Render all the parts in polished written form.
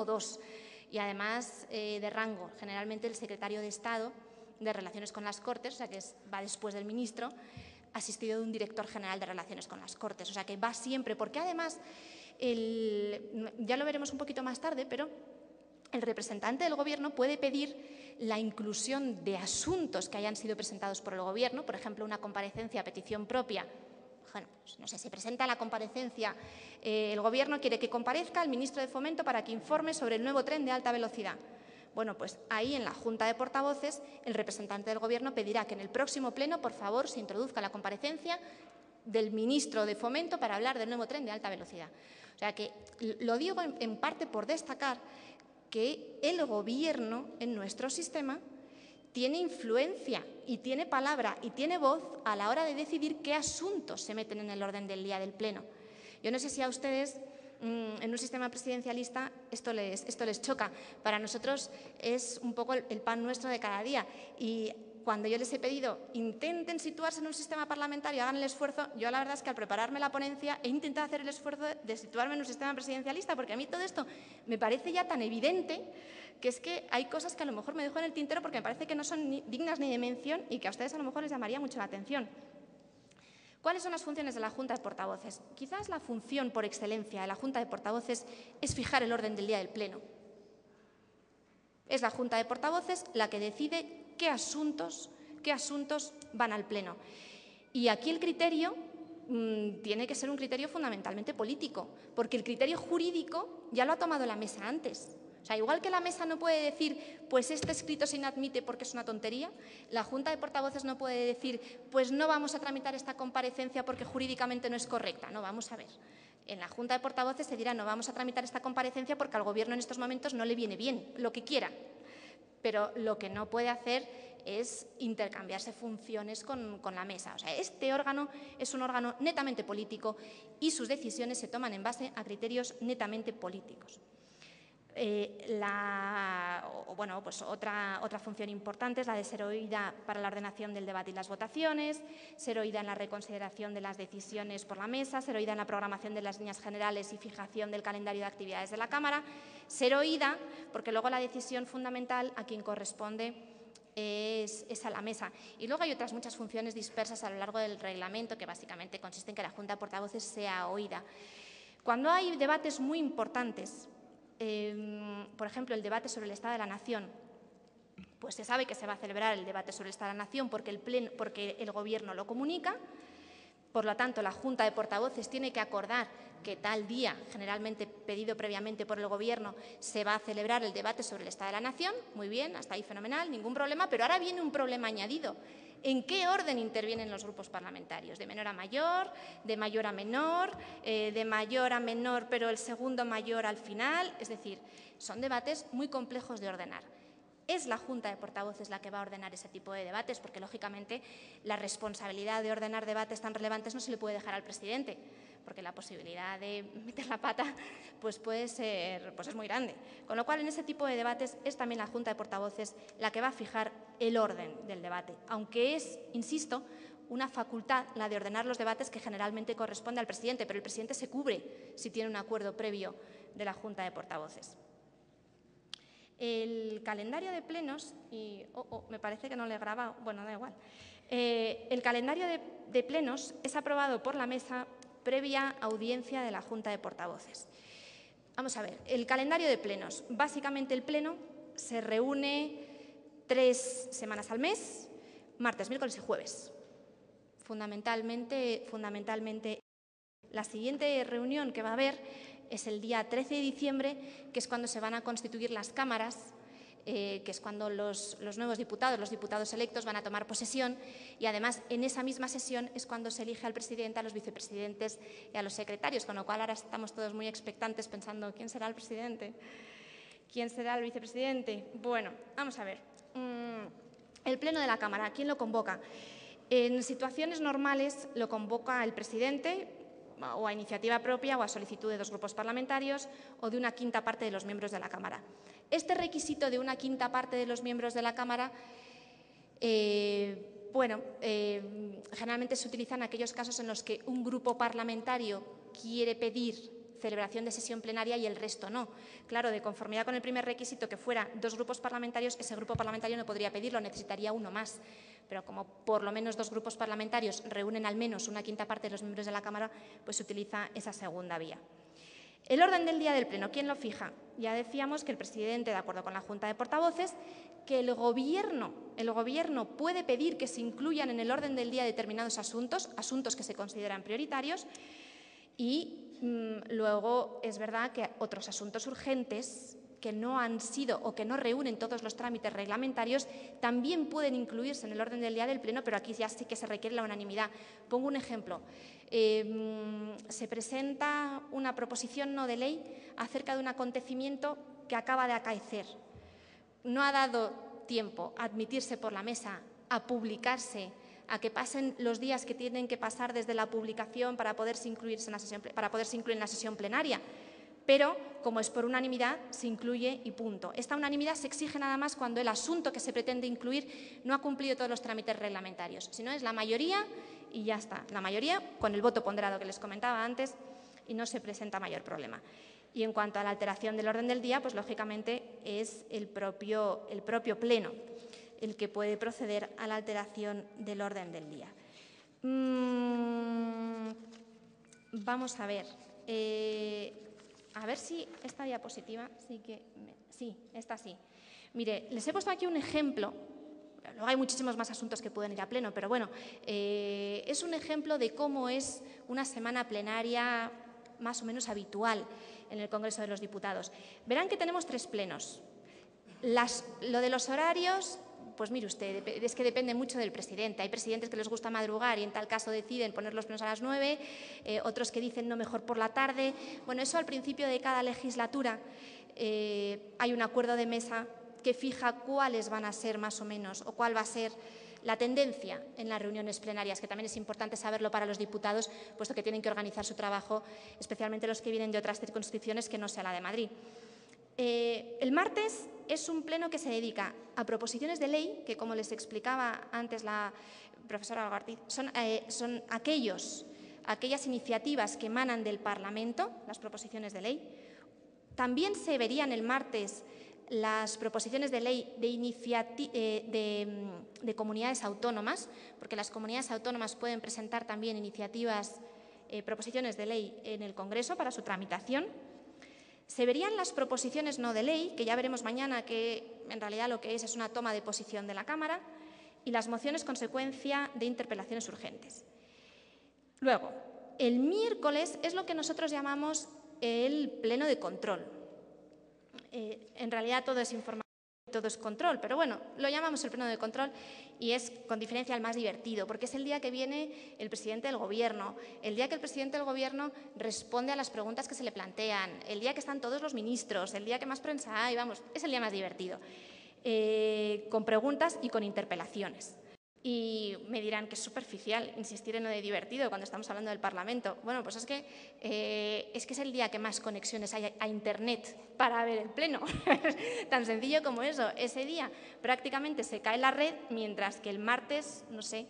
o dos, y además de rango, generalmente el secretario de Estado de Relaciones con las Cortes, o sea que va después del ministro, asistido de un director general de Relaciones con las Cortes, o sea que va siempre, porque además, ya lo veremos un poquito más tarde, pero el representante del Gobierno puede pedir la inclusión de asuntos que hayan sido presentados por el Gobierno, por ejemplo, una comparecencia a petición propia. Bueno, pues no sé, se presenta la comparecencia, el Gobierno quiere que comparezca el ministro de Fomento para que informe sobre el nuevo tren de alta velocidad. Bueno, pues ahí en la Junta de Portavoces el representante del Gobierno pedirá que en el próximo pleno, por favor, se introduzca la comparecencia del ministro de Fomento para hablar del nuevo tren de alta velocidad. O sea que lo digo en parte por destacar que el Gobierno en nuestro sistema tiene influencia y tiene palabra y tiene voz a la hora de decidir qué asuntos se meten en el orden del día del Pleno. Yo no sé si a ustedes en un sistema presidencialista esto les choca. Para nosotros es un poco el pan nuestro de cada día. Y cuando yo les he pedido intenten situarse en un sistema parlamentario, hagan el esfuerzo, yo la verdad es que al prepararme la ponencia he intentado hacer el esfuerzo de situarme en un sistema presidencialista, porque a mí todo esto me parece ya tan evidente que es que hay cosas que a lo mejor me dejo en el tintero porque me parece que no son dignas ni de mención y que a ustedes a lo mejor les llamaría mucho la atención. ¿Cuáles son las funciones de la Junta de Portavoces? Quizás la función por excelencia de la Junta de Portavoces es fijar el orden del día del Pleno. Es la Junta de Portavoces la que decide qué asuntos van al Pleno. Y aquí el criterio tiene que ser un criterio fundamentalmente político, porque el criterio jurídico ya lo ha tomado la mesa antes. O sea, igual que la mesa no puede decir, pues este escrito se inadmite porque es una tontería, la Junta de Portavoces no puede decir, pues no vamos a tramitar esta comparecencia porque jurídicamente no es correcta. No, vamos a ver. En la Junta de Portavoces se dirá, no vamos a tramitar esta comparecencia porque al Gobierno en estos momentos no le viene bien, lo que quiera. Pero lo que no puede hacer es intercambiarse funciones con la mesa. O sea, este órgano es un órgano netamente político y sus decisiones se toman en base a criterios netamente políticos. Pues otra función importante es la de ser oída para la ordenación del debate y las votaciones, ser oída en la reconsideración de las decisiones por la mesa, ser oída en la programación de las líneas generales y fijación del calendario de actividades de la Cámara, ser oída porque luego la decisión fundamental a quien corresponde es a la mesa. Y luego hay otras muchas funciones dispersas a lo largo del reglamento que básicamente consisten en que la Junta de Portavoces sea oída. Cuando hay debates muy importantes, por ejemplo, el debate sobre el Estado de la Nación, pues se sabe que se va a celebrar el debate sobre el Estado de la Nación porque el Gobierno lo comunica. Por lo tanto, la Junta de Portavoces tiene que acordar que tal día, generalmente pedido previamente por el Gobierno, se va a celebrar el debate sobre el Estado de la Nación. Muy bien, hasta ahí fenomenal, ningún problema, pero ahora viene un problema añadido. ¿En qué orden intervienen los grupos parlamentarios? ¿De menor a mayor? ¿De mayor a menor? ¿De mayor a menor, pero el segundo mayor al final? Es decir, son debates muy complejos de ordenar. Es la Junta de Portavoces la que va a ordenar ese tipo de debates, porque, lógicamente, la responsabilidad de ordenar debates tan relevantes no se le puede dejar al presidente, porque la posibilidad de meter la pata pues puede ser, pues es muy grande. Con lo cual, en ese tipo de debates es también la Junta de Portavoces la que va a fijar el orden del debate, aunque es, insisto, una facultad la de ordenar los debates que generalmente corresponde al presidente, pero el presidente se cubre si tiene un acuerdo previo de la Junta de Portavoces. El calendario de plenos, y me parece que no le he grabado, bueno, da igual. El calendario de plenos es aprobado por la mesa previa audiencia de la Junta de Portavoces. Vamos a ver, el calendario de plenos. Básicamente el pleno se reúne 3 semanas al mes, martes, miércoles y jueves. Fundamentalmente, la siguiente reunión que va a haber es el día 13 de diciembre, que es cuando se van a constituir las cámaras, que es cuando los nuevos diputados, los diputados electos, van a tomar posesión, y además en esa misma sesión es cuando se elige al presidente, a los vicepresidentes y a los secretarios, con lo cual ahora estamos todos muy expectantes pensando ¿quién será el presidente? ¿Quién será el vicepresidente? Bueno, vamos a ver. El pleno de la Cámara, ¿quién lo convoca? En situaciones normales lo convoca el presidente, o a iniciativa propia o a solicitud de 2 grupos parlamentarios o de una quinta parte de los miembros de la Cámara. Este requisito de una quinta parte de los miembros de la Cámara, generalmente se utiliza en aquellos casos en los que un grupo parlamentario quiere pedir celebración de sesión plenaria y el resto no. Claro, de conformidad con el primer requisito, que fuera 2 grupos parlamentarios, ese grupo parlamentario no podría pedirlo, necesitaría uno más. Pero como por lo menos 2 grupos parlamentarios reúnen al menos una quinta parte de los miembros de la Cámara, pues se utiliza esa segunda vía. El orden del día del Pleno, ¿quién lo fija? Ya decíamos que el presidente, de acuerdo con la Junta de Portavoces, que el Gobierno puede pedir que se incluyan en el orden del día determinados asuntos que se consideran prioritarios, y luego es verdad que otros asuntos urgentes que no han sido o que no reúnen todos los trámites reglamentarios también pueden incluirse en el orden del día del Pleno, pero aquí ya sí que se requiere la unanimidad. Pongo un ejemplo. Se presenta una proposición no de ley acerca de un acontecimiento que acaba de acaecer. No ha dado tiempo a admitirse por la mesa, a publicarse, a que pasen los días que tienen que pasar desde la publicación para poderse incluir en la sesión plenaria. Pero, como es por unanimidad, se incluye y punto. Esta unanimidad se exige nada más cuando el asunto que se pretende incluir no ha cumplido todos los trámites reglamentarios. Si no, es la mayoría y ya está. La mayoría con el voto ponderado que les comentaba antes y no se presenta mayor problema. Y en cuanto a la alteración del orden del día, pues lógicamente es el propio Pleno el que puede proceder a la alteración del orden del día. Vamos a ver. A ver si esta diapositiva sí, esta sí. Mire, les he puesto aquí un ejemplo. Luego hay muchísimos más asuntos que pueden ir a pleno, pero bueno, es un ejemplo de cómo es una semana plenaria más o menos habitual en el Congreso de los Diputados. Verán que tenemos 3 plenos. Lo de los horarios, pues mire usted, es que depende mucho del presidente. Hay presidentes que les gusta madrugar y en tal caso deciden poner los plenos a las 9, otros que dicen no, mejor por la tarde. Bueno, eso al principio de cada legislatura hay un acuerdo de mesa que fija cuáles van a ser más o menos o cuál va a ser la tendencia en las reuniones plenarias, que también es importante saberlo para los diputados, puesto que tienen que organizar su trabajo, especialmente los que vienen de otras circunscripciones que no sea la de Madrid. El martes es un pleno que se dedica a proposiciones de ley, que como les explicaba antes la profesora Algartiz, son aquellas iniciativas que emanan del Parlamento, las proposiciones de ley. También se verían el martes las proposiciones de ley de comunidades autónomas, porque las comunidades autónomas pueden presentar también proposiciones de ley en el Congreso para su tramitación. Se verían las proposiciones no de ley, que ya veremos mañana que en realidad lo que es una toma de posición de la Cámara, y las mociones consecuencia de interpelaciones urgentes. Luego, el miércoles es lo que nosotros llamamos el pleno de control. En realidad todo es información, todo es control, pero bueno, lo llamamos el pleno de control y es con diferencia el más divertido, porque es el día que viene el presidente del Gobierno, el día que el presidente del Gobierno responde a las preguntas que se le plantean, el día que están todos los ministros, el día que más prensa hay, vamos, es el día más divertido, con preguntas y con interpelaciones. Y me dirán que es superficial insistir en lo de divertido cuando estamos hablando del Parlamento. Bueno, pues es que es el día que más conexiones hay a Internet para ver el pleno. Tan sencillo como eso. Ese día prácticamente se cae la red, mientras que el martes, no sé,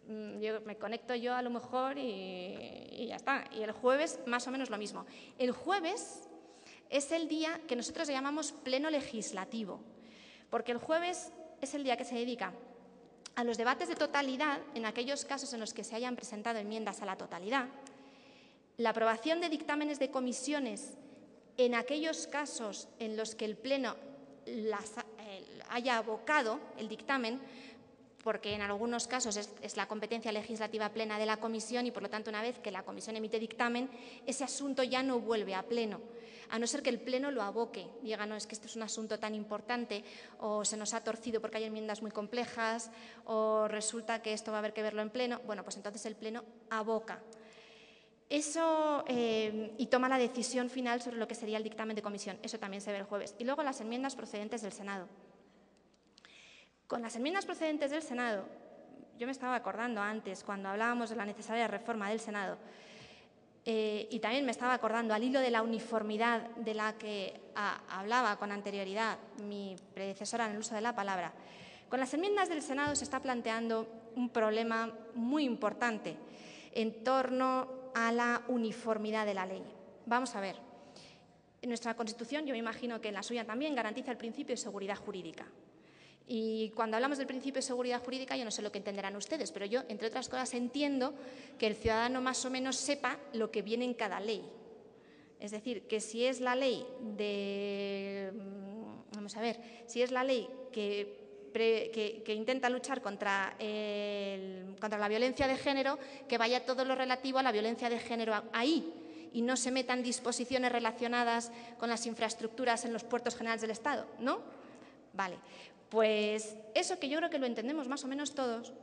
me conecto yo a lo mejor y ya está. Y el jueves más o menos lo mismo. El jueves es el día que nosotros llamamos pleno legislativo, porque el jueves es el día que se dedica a los debates de totalidad, en aquellos casos en los que se hayan presentado enmiendas a la totalidad, la aprobación de dictámenes de comisiones en aquellos casos en los que el Pleno haya abocado el dictamen, porque en algunos casos es la competencia legislativa plena de la comisión y, por lo tanto, una vez que la comisión emite dictamen, ese asunto ya no vuelve a Pleno, a no ser que el Pleno lo aboque. Diga, no, es que esto es un asunto tan importante, o se nos ha torcido porque hay enmiendas muy complejas, o resulta que esto va a haber que verlo en Pleno. Bueno, pues entonces el Pleno aboca eso y toma la decisión final sobre lo que sería el dictamen de comisión. Eso también se ve el jueves. Y luego las enmiendas procedentes del Senado. Con las enmiendas procedentes del Senado, yo me estaba acordando antes, cuando hablábamos de la necesaria reforma del Senado, y también me estaba acordando al hilo de la uniformidad de la que hablaba con anterioridad mi predecesora en el uso de la palabra. Con las enmiendas del Senado se está planteando un problema muy importante en torno a la uniformidad de la ley. Vamos a ver. En nuestra Constitución, yo me imagino que en la suya también, garantiza el principio de seguridad jurídica. Y cuando hablamos del principio de seguridad jurídica, yo no sé lo que entenderán ustedes, pero yo, entre otras cosas, entiendo que el ciudadano más o menos sepa lo que viene en cada ley. Es decir, que si es la ley de… Vamos a ver, si es la ley que intenta luchar contra la violencia de género, que vaya todo lo relativo a la violencia de género ahí y no se metan disposiciones relacionadas con las infraestructuras en los puertos generales del Estado, ¿no? Vale. Pues eso, que yo creo que lo entendemos más o menos todos,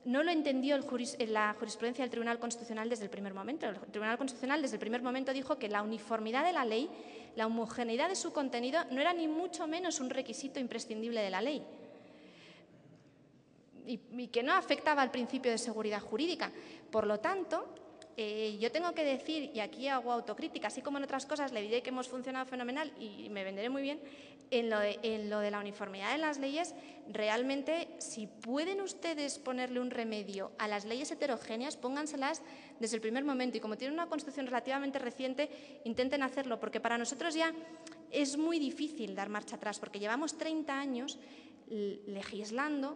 no lo entendió la jurisprudencia del Tribunal Constitucional desde el primer momento. El Tribunal Constitucional desde el primer momento dijo que la uniformidad de la ley, la homogeneidad de su contenido, no era ni mucho menos un requisito imprescindible de la ley y que no afectaba al principio de seguridad jurídica. Por lo tanto, yo tengo que decir, y aquí hago autocrítica, así como en otras cosas le diré que hemos funcionado fenomenal y me venderé muy bien, en lo de la uniformidad de las leyes, realmente, si pueden ustedes ponerle un remedio a las leyes heterogéneas, pónganselas desde el primer momento. Y como tienen una Constitución relativamente reciente, intenten hacerlo, porque para nosotros ya es muy difícil dar marcha atrás, porque llevamos 30 años legislando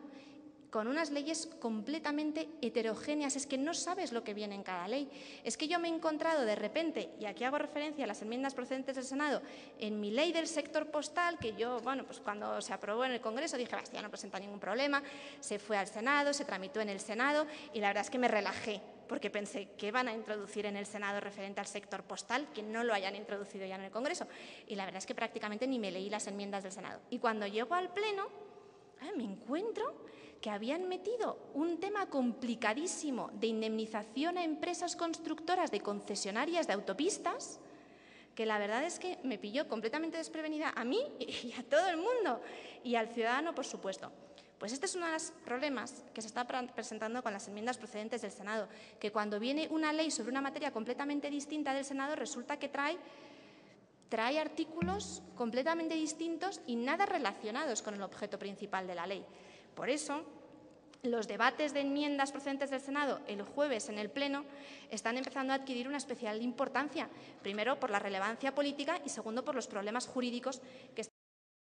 con unas leyes completamente heterogéneas. Es que no sabes lo que viene en cada ley. Es que yo me he encontrado de repente, y aquí hago referencia a las enmiendas procedentes del Senado, en mi ley del sector postal, que yo, bueno, pues cuando se aprobó en el Congreso dije, ya no presenta ningún problema, se fue al Senado, se tramitó en el Senado y la verdad es que me relajé, porque pensé, ¿qué van a introducir en el Senado referente al sector postal que no lo hayan introducido ya en el Congreso? Y la verdad es que prácticamente ni me leí las enmiendas del Senado. Y cuando llego al Pleno, me encuentro que habían metido un tema complicadísimo de indemnización a empresas constructoras de concesionarias de autopistas, que la verdad es que me pilló completamente desprevenida a mí y a todo el mundo, y al ciudadano, por supuesto. Pues este es uno de los problemas que se está presentando con las enmiendas procedentes del Senado, que cuando viene una ley sobre una materia completamente distinta del Senado, resulta que trae artículos completamente distintos y nada relacionados con el objeto principal de la ley. Por eso, los debates de enmiendas procedentes del Senado el jueves en el Pleno están empezando a adquirir una especial importancia, primero por la relevancia política y segundo por los problemas jurídicos que